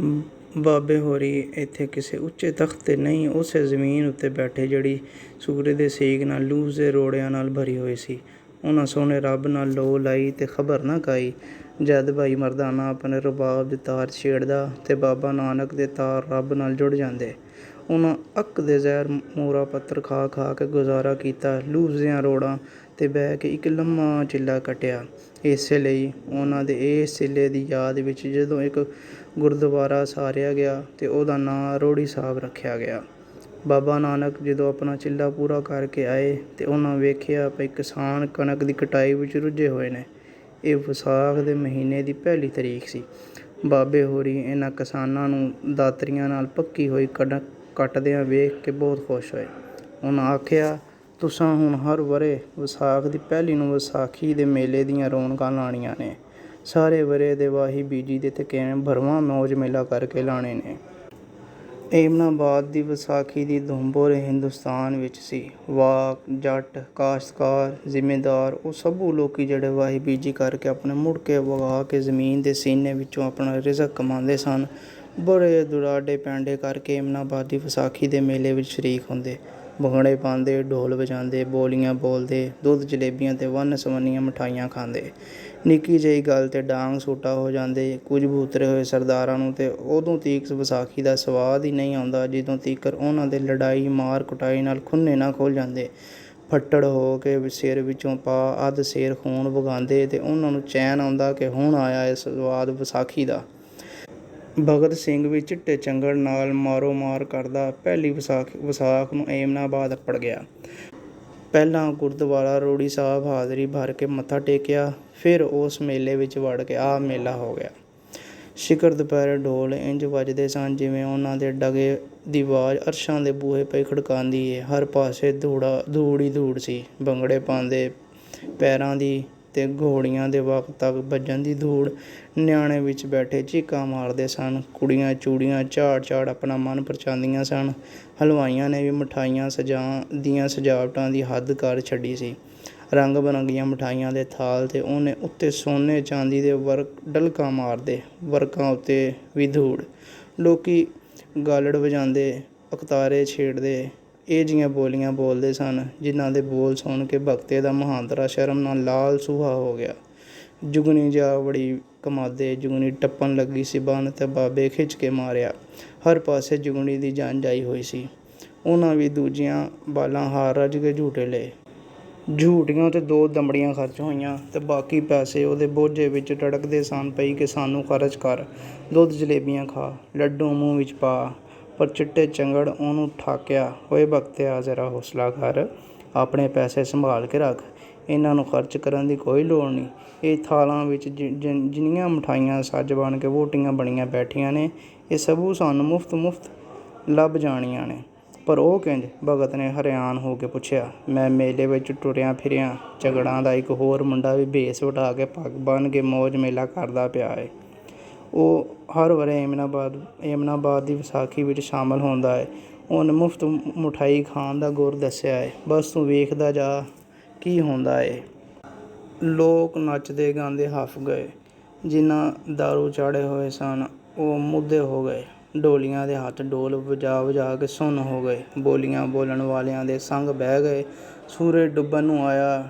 ਬਾਬੇ ਹੋਰੀ ਇੱਥੇ ਕਿਸੇ ਉੱਚੇ ਤਖ਼ਤ 'ਤੇ ਨਹੀਂ, ਉਸੇ ਜ਼ਮੀਨ ਉੱਤੇ ਬੈਠੇ ਜਿਹੜੀ ਸੂਰਜ ਦੇ ਸੇਕ ਨਾਲ ਲੂਸ ਦੇ ਰੋੜਿਆਂ ਨਾਲ ਭਰੀ ਹੋਈ ਸੀ। ਉਹਨਾਂ ਸੋਹਣੇ ਰੱਬ ਨਾਲ ਲੋ ਲਾਈ ਤੇ ਖ਼ਬਰ ਨਾ ਕਾਈ। ਜਦ ਭਾਈ ਮਰਦਾਨਾ ਆਪਣੇ ਰਬਾਬ ਦੇ ਤਾਰ ਛੇੜਦਾ ਤੇ ਬਾਬਾ ਨਾਨਕ ਦੇ ਤਾਰ ਰੱਬ ਨਾਲ ਜੁੜ ਜਾਂਦੇ। ਉਹਨਾਂ ਅੱਕ ਦੇ ਜ਼ਹਿਰ ਮੂਰਾ ਪੱਤਰ ਖਾ ਖਾ ਕੇ ਗੁਜ਼ਾਰਾ ਕੀਤਾ, ਲੂਸ ਦੀਆਂ ਰੋੜਾਂ 'ਤੇ ਬਹਿ ਕੇ ਇੱਕ ਲੰਮਾ ਚਿੱਲਾ ਕੱਟਿਆ। ਇਸੇ ਲਈ ਉਹਨਾਂ ਦੇ ਇਸ ਚਿੱਲੇ ਦੀ ਯਾਦ ਵਿੱਚ ਜਦੋਂ ਇੱਕ ਗੁਰਦੁਆਰਾ ਸਾਰਿਆ ਗਿਆ ਤੇ ਉਹਦਾ ਨਾਂ ਰੋੜੀ ਸਾਹਿਬ ਰੱਖਿਆ ਗਿਆ। ਬਾਬਾ ਨਾਨਕ ਜਦੋਂ ਆਪਣਾ ਚਿੱਲਾ ਪੂਰਾ ਕਰਕੇ ਆਏ ਤੇ ਉਹਨਾਂ ਵੇਖਿਆ ਭਈ ਕਿਸਾਨ ਕਣਕ ਦੀ ਕਟਾਈ ਵਿੱਚ ਰੁੱਝੇ ਹੋਏ ਨੇ। ਇਹ ਵਿਸਾਖ ਦੇ ਮਹੀਨੇ ਦੀ ਪਹਿਲੀ ਤਰੀਕ ਸੀ। ਬਾਬੇ ਹੋਰੀ ਇਹਨਾਂ ਕਿਸਾਨਾਂ ਨੂੰ ਦਾਤਰੀਆਂ ਨਾਲ ਪੱਕੀ ਹੋਈ ਕਣਕ ਕੱਟਦਿਆਂ ਵੇਖ ਕੇ ਬਹੁਤ ਖੁਸ਼ ਹੋਏ। ਉਹਨਾਂ ਆਖਿਆ, ਤੁਸਾਂ ਹੁਣ ਹਰ ਵਰ੍ਹੇ ਵਿਸਾਖ ਦੀ ਪਹਿਲੀ ਨੂੰ ਵਿਸਾਖੀ ਦੇ ਮੇਲੇ ਦੀਆਂ ਰੌਣਕਾਂ ਲਾਉਣੀਆਂ ਨੇ। ਸਾਰੇ ਵਰ੍ਹੇ ਦੇ ਵਾਹੀ ਬੀਜੀ ਦੇ ਤੇ ਕਿਵੇਂ ਭਰਵਾਂ ਮੌਜ ਮੇਲਾ ਕਰਕੇ ਲਾਉਣੇ ਨੇ। ਏਮਨਾਬਾਦ ਦੀ ਵਿਸਾਖੀ ਦੀ ਧੂਮ ਪੂਰੇ ਹਿੰਦੁਸਤਾਨ ਵਿੱਚ ਸੀ। ਵਾਕ, ਜੱਟ, ਕਾਸ਼ਤਕਾਰ, ਜ਼ਿਮੀਂਦਾਰ ਉਹ ਸਭੂ ਲੋਕੀ ਜਿਹੜੇ ਵਾਹੀ ਬੀਜੀ ਕਰਕੇ ਆਪਣੇ ਮੁੜਕੇ ਵਗਾ ਕੇ ਜ਼ਮੀਨ ਦੇ ਸੀਨੇ ਵਿੱਚੋਂ ਆਪਣਾ ਰਿਜ਼ਕ ਕਮਾਉਂਦੇ ਸਨ, ਬੜੇ ਦੁਰਾਡੇ ਪੈਂਡੇ ਕਰਕੇ ਏਮਨਾਬਾਦ ਦੀ ਵਿਸਾਖੀ ਦੇ ਮੇਲੇ ਵਿੱਚ ਸ਼ਰੀਕ ਹੁੰਦੇ। ਭੰਗੜੇ ਪਾਉਂਦੇ, ਢੋਲ ਵਜਾਉਂਦੇ, ਬੋਲੀਆਂ ਬੋਲਦੇ, ਦੁੱਧ ਜਲੇਬੀਆਂ ਤੇ ਵੰਨ ਸਵੰਨੀਆਂ ਮਿਠਾਈਆਂ ਖਾਂਦੇ। ਨਿੱਕੀ ਜਿਹੀ ਗੱਲ 'ਤੇ ਡਾਂਗ ਸੂਟਾ ਹੋ ਜਾਂਦੇ। ਕੁਝ ਭੂਤਰੇ ਹੋਏ ਸਰਦਾਰਾਂ ਨੂੰ ਤੇ ਉਦੋਂ ਤੀਕ ਵਿਸਾਖੀ ਦਾ ਸਵਾਦ ਹੀ ਨਹੀਂ ਆਉਂਦਾ ਜਦੋਂ ਤੀਕਰ ਉਹਨਾਂ ਦੇ ਲੜਾਈ ਮਾਰ ਕੁਟਾਈ ਨਾਲ ਖੁੰਨੇ ਨਾ ਖੁੱਲ੍ਹ ਜਾਂਦੇ। ਫੱਟੜ ਹੋ ਕੇ ਸਿਰ ਵਿੱਚੋਂ ਪਾ ਅੱਧ ਸਿਰ ਖੂਨ ਵਗਾਉਂਦੇ ਤੇ ਉਹਨਾਂ ਨੂੰ ਚੈਨ ਆਉਂਦਾ ਕਿ ਹੁਣ ਆਇਆ ਇਹ ਸਵਾਦ ਵਿਸਾਖੀ ਦਾ। ਭਗਤ ਸਿੰਘ ਵੀ ਚਿੱਟੇ ਚੰਗੜ ਨਾਲ ਮਾਰੋ ਮਾਰ ਕਰਦਾ ਪਹਿਲੀ ਵਿਸਾਖ ਨੂੰ ਏਮਨਾਬਾਦ ਅੱਪੜ ਗਿਆ। ਪਹਿਲਾਂ ਗੁਰਦੁਆਰਾ ਰੋੜੀ ਸਾਹਿਬ ਹਾਜ਼ਰੀ ਭਰ ਕੇ ਮੱਥਾ ਟੇਕਿਆ, ਫਿਰ ਉਸ ਮੇਲੇ ਵਿੱਚ ਵੜ ਕੇ ਆਹ ਮੇਲਾ ਹੋ ਗਿਆ। ਸ਼ਿਖਰ ਦੁਪਹਿਰੇ ਢੋਲ ਇੰਜ ਵੱਜਦੇ ਸਨ ਜਿਵੇਂ ਉਹਨਾਂ ਦੇ ਡਗੇ ਦੀ ਆਵਾਜ਼ ਅਰਸ਼ਾਂ ਦੇ ਬੂਹੇ ਪਈ ਖੜਕਾਉਂਦੀ ਏ। ਹਰ ਪਾਸੇ ਧੂੜ ਹੀ ਧੂੜ ਸੀ। ਭੰਗੜੇ ਪਾਉਂਦੇ ਪੈਰਾਂ ਦੀ ਤੇ ਘੋੜੀਆਂ ਦੇ ਵਕਤ ਤੱਕ ਭੱਜਣ ਦੀ ਧੂੜ। ਨਿਆਣੇ ਵਿੱਚ ਬੈਠੇ ਚੀਕਾਂ ਮਾਰਦੇ ਸਨ। ਕੁੜੀਆਂ ਚੂੜੀਆਂ ਝਾੜ ਝਾੜ ਆਪਣਾ ਮਨ ਪਰਚਾਉਂਦੀਆਂ ਸਨ। ਹਲਵਾਈਆਂ ਨੇ ਵੀ ਮਿਠਾਈਆਂ ਦੀਆਂ ਸਜਾਵਟਾਂ ਦੀ ਹੱਦ ਕਰ ਛੱਡੀ ਸੀ। ਰੰਗ ਬਿਰੰਗੀਆਂ ਮਿਠਾਈਆਂ ਦੇ ਥਾਲ ਤੇ ਉਹਨੇ ਉੱਤੇ ਸੋਨੇ ਚਾਂਦੀ ਦੇ ਵਰਕ ਡਲਕਾਂ ਮਾਰਦੇ। ਵਰਕਾਂ ਉੱਤੇ ਵੀ ਧੂੜ। ਲੋਕੀ ਗਾਲੜ ਵਜਾਉਂਦੇ, ਅਕਤਾਰੇ ਛੇੜਦੇ, ਇਹ ਜਿਹੀਆਂ ਬੋਲੀਆਂ ਬੋਲਦੇ ਸਨ ਜਿਨ੍ਹਾਂ ਦੇ ਬੋਲ ਸੁਣ ਕੇ ਭਗਤੇ ਦਾ ਮਹਾਂਦਰਾ ਸ਼ਰਮ ਨਾਲ ਲਾਲ ਸੂਹਾ ਹੋ ਗਿਆ। ਜੁਗਨੀ ਜਾ ਵੜੀ ਕਮਾਦੇ। ਜੁਗਨੀ ਟੱਪਣ ਲੱਗੀ ਸੀ ਬੰਨ ਤੇ ਬਾਬੇ ਖਿੱਚ ਕੇ ਮਾਰਿਆ। ਹਰ ਪਾਸੇ ਜੁਗਨੀ ਦੀ ਜੰਝ ਆਈ ਹੋਈ ਸੀ। ਉਹਨਾਂ ਵੀ ਦੂਜੀਆਂ ਬਾਲਾਂ ਹਾਰ ਰੱਜ ਕੇ ਝੂਟੇ ਲਏ। ਝੂਟੀਆਂ 'ਤੇ 2 ਦਮੜੀਆਂ ਖਰਚ ਹੋਈਆਂ ਤੇ ਬਾਕੀ ਪੈਸੇ ਉਹਦੇ ਬੋਝੇ ਵਿੱਚ ਟੜਕਦੇ ਸਨ ਪਈ ਕਿ ਸਾਨੂੰ ਖਰਚ ਕਰ, ਦੁੱਧ ਜਲੇਬੀਆਂ ਖਾ, ਲੱਡੂ ਮੂੰਹ ਵਿੱਚ ਪਾ। ਪਰ ਚਿੱਟੇ ਚੰਗੜ ਉਹਨੂੰ ਠਾਕਿਆ, ਓਏ ਭਗਤਿਆ ਜ਼ਰਾ ਹੌਸਲਾ ਕਰ, ਆਪਣੇ ਪੈਸੇ ਸੰਭਾਲ ਕੇ ਰੱਖ, ਇਹਨਾਂ ਨੂੰ ਖਰਚ ਕਰਨ ਦੀ ਕੋਈ ਲੋੜ ਨਹੀਂ। ਇਹ ਥਾਲਾਂ ਵਿੱਚ ਜਿੰਨੀਆਂ ਮਿਠਾਈਆਂ ਸੱਜ ਬਣ ਕੇ ਵਹੁਟੀਆਂ ਬਣੀਆਂ ਬੈਠੀਆਂ ਨੇ, ਇਹ ਸਭੂ ਸਾਨੂੰ ਮੁਫਤ ਲੱਭ ਜਾਣੀਆਂ ਨੇ। ਪਰ ਉਹ ਕਿੰਜ? ਭਗਤ ਨੇ ਹੈਰਾਨ ਹੋ ਕੇ ਪੁੱਛਿਆ। ਮੈਂ ਮੇਲੇ ਵਿੱਚ ਟੁਰਿਆ ਫਿਰਿਆ। ਝਗੜਾਂ ਦਾ ਇੱਕ ਹੋਰ ਮੁੰਡਾ ਵੀ ਭੇਸ ਵਟਾ ਕੇ ਪੱਗ ਬੰਨ੍ਹ ਕੇ ਮੌਜ ਮੇਲਾ ਕਰਦਾ ਪਿਆ ਏ। ਉਹ ਹਰ ਵਰ੍ਹੇ ਏਮਨਾਬਾਦ ਦੀ ਵਿਸਾਖੀ ਵਿੱਚ ਸ਼ਾਮਲ ਹੁੰਦਾ ਏ। ਉਹਨੇ ਮੁਫਤ ਮਿਠਾਈ ਖਾਣ ਦਾ ਗੁਰ ਦੱਸਿਆ ਏ। ਬਸ ਤੂੰ ਵੇਖਦਾ ਜਾ ਕੀ ਹੁੰਦਾ ਏ। ਲੋਕ ਨੱਚਦੇ ਗਾਉਂਦੇ ਹੱਫ ਗਏ। ਜਿਨ੍ਹਾਂ ਦਾਰੂ ਚਾੜ੍ਹੇ ਹੋਏ ਸਨ ਉਹ ਮੁੱਧੇ ਹੋ ਗਏ। ਢੋਲੀਆਂ ਦੇ ਹੱਥ ਢੋਲ ਵਜਾ ਵਜਾ ਕੇ ਸੁੰਨ ਹੋ ਗਏ। ਬੋਲੀਆਂ ਬੋਲਣ ਵਾਲਿਆਂ ਦੇ ਸੰਗ ਬਹਿ ਗਏ। ਸੂਰਜ ਡੁੱਬਣ ਨੂੰ ਆਇਆ।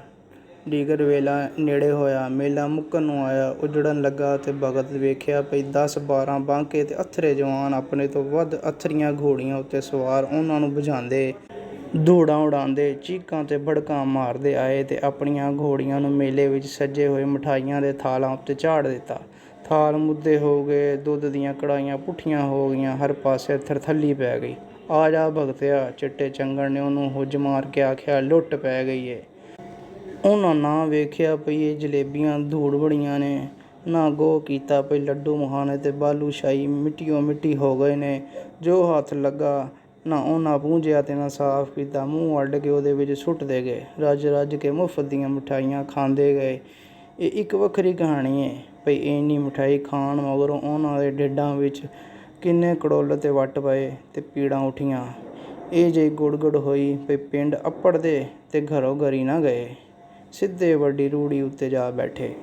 ਢੀਗਰ ਵੇਲਾ ਨੇੜੇ ਹੋਇਆ। ਮੇਲਾ ਮੁੱਕਣ ਨੂੰ ਆਇਆ। ਉਜੜਨ ਲੱਗਾ ਤੇ ਭਗਤ ਵੇਖਿਆ ਭਈ 10-12 ਬਾਂਕੇ ਤੇ ਅਥਰੇ ਜਵਾਨ ਆਪਣੇ ਤੋਂ ਵੱਧ ਅਥਰੀਆਂ ਘੋੜੀਆਂ ਉੱਤੇ ਸਵਾਰ ਉਹਨਾਂ ਨੂੰ ਭਜਾਉਂਦੇ, ਧੂੜਾਂ ਉਡਾਉਂਦੇ, ਚੀਕਾਂ ਤੇ ਭੜਕਾਂ ਮਾਰਦੇ ਆਏ ਤੇ ਆਪਣੀਆਂ ਘੋੜੀਆਂ ਨੂੰ ਮੇਲੇ ਵਿੱਚ ਸੱਜੇ ਹੋਏ ਮਿਠਾਈਆਂ ਦੇ ਥਾਲਾਂ ਉੱਤੇ ਚਾੜ੍ਹ ਦਿੱਤਾ। ਥਾਲ ਮੁੱਧੇ ਹੋ ਗਏ। ਦੁੱਧ ਦੀਆਂ ਕੜਾਹੀਆਂ ਪੁੱਠੀਆਂ ਹੋ ਗਈਆਂ। ਹਰ ਪਾਸੇ ਥਰਥੱਲੀ ਪੈ ਗਈ। ਆ ਜਾ ਭਗਤਿਆ, ਚਿੱਟੇ ਚੰਗੜ ਨੇ ਉਹਨੂੰ ਹੁੱਜ ਮਾਰ ਕੇ ਆਖਿਆ, ਲੁੱਟ ਪੈ ਗਈ ਏ। ਉਹਨਾਂ ਨਾ ਵੇਖਿਆ ਭਈ ਇਹ ਜਲੇਬੀਆਂ ਧੂੜ ਬੜੀਆਂ ਨੇ, ਨਾ ਗੌਰ ਕੀਤਾ ਭਈ ਲੱਡੂ ਮਖਾਣੇ ਤੇ ਬਾਲੂ ਸ਼ਾਹੀ ਮਿੱਟੀਓ ਮਿੱਟੀ ਹੋ ਗਏ ਨੇ। ਜੋ ਹੱਥ ਲੱਗਾ ਨਾ ਉਹਨਾਂ ਪੂੰਝਿਆ ਤੇ ਨਾ ਸਾਫ਼ ਕੀਤਾ। ਮੂੰਹ ਅੱਡ ਕੇ ਉਹਦੇ ਵਿੱਚ ਸੁੱਟਦੇ ਗਏ। ਰੱਜ ਰੱਜ ਕੇ ਮੁਫ਼ਤ ਦੀਆਂ ਮਿਠਾਈਆਂ ਖਾਂਦੇ ਗਏ। ਇਹ ਇੱਕ ਵੱਖਰੀ ਕਹਾਣੀ ਏ ਭਈ ਇੰਨੀ ਮਿਠਾਈ ਖਾਣ ਮਗਰੋਂ ਉਹਨਾਂ ਦੇ ਢਿੱਡਾਂ ਵਿੱਚ ਕਿੰਨੇ ਕੜੁੱਲ ਤੇ ਵੱਟ ਪਏ ਤੇ ਪੀੜਾਂ ਉੱਠੀਆਂ। ਇਹ ਜਿਹੀ ਗੁੜਗੁੜ ਹੋਈ ਭਈ ਪਿੰਡ ਅੱਪੜਦੇ ਤੇ ਘਰੋਂ ਘਰੀ ਨਾ ਗਏ, ਸਿੱਧੇ ਵੱਡੀ ਰੂੜੀ ਉੱਤੇ ਜਾ ਬੈਠੇ।